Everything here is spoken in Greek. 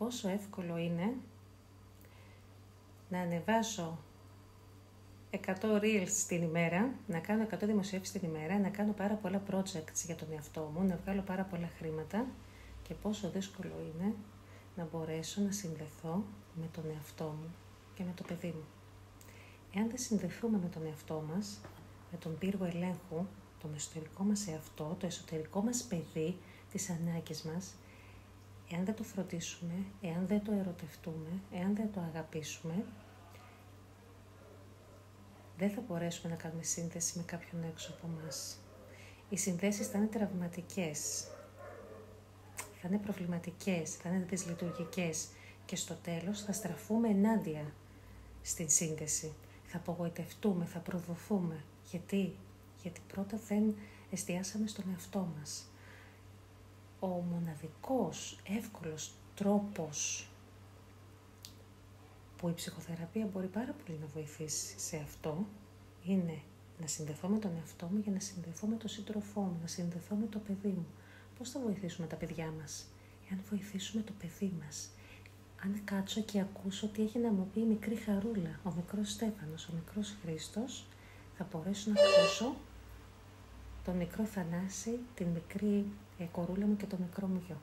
πόσο εύκολο είναι να ανεβάσω 100 reels την ημέρα, να κάνω 100 δημοσιεύσεις την ημέρα, να κάνω πάρα πολλά projects για τον εαυτό μου, να βγάλω πάρα πολλά χρήματα και πόσο δύσκολο είναι να μπορέσω να συνδεθώ με τον εαυτό μου και με το παιδί μου. Εάν δεν συνδεθούμε με τον εαυτό μας, με τον πύργο ελέγχου, τον εσωτερικό μας εαυτό, το εσωτερικό μας παιδί, τις ανάγκες μας, εάν δεν το φροντίσουμε, εάν δεν το ερωτευτούμε, εάν δεν το αγαπήσουμε, δεν θα μπορέσουμε να κάνουμε σύνδεση με κάποιον έξω από μας. Οι συνδέσεις θα είναι τραυματικές, θα είναι προβληματικές, θα είναι δυσλειτουργικές και στο τέλος θα στραφούμε ενάντια στην σύνδεση. Θα απογοητευτούμε, θα προδοθούμε. Γιατί πρώτα δεν εστιάσαμε στον εαυτό μας. Ο μοναδικός, εύκολος τρόπος που η ψυχοθεραπεία μπορεί πάρα πολύ να βοηθήσει σε αυτό είναι να συνδεθώ με τον εαυτό μου για να συνδεθώ με τον σύντροφό μου, να συνδεθώ με το παιδί μου. Πώς θα βοηθήσουμε τα παιδιά μας? Εάν βοηθήσουμε το παιδί μας, αν κάτσω και ακούσω τι έχει να μου πει η μικρή Χαρούλα, ο μικρός Στέφανος, ο μικρός Χρήστος, θα μπορέσω να ακούσω τον μικρό Θανάση, την μικρή κορούλα μου και το μικρό μου γιο.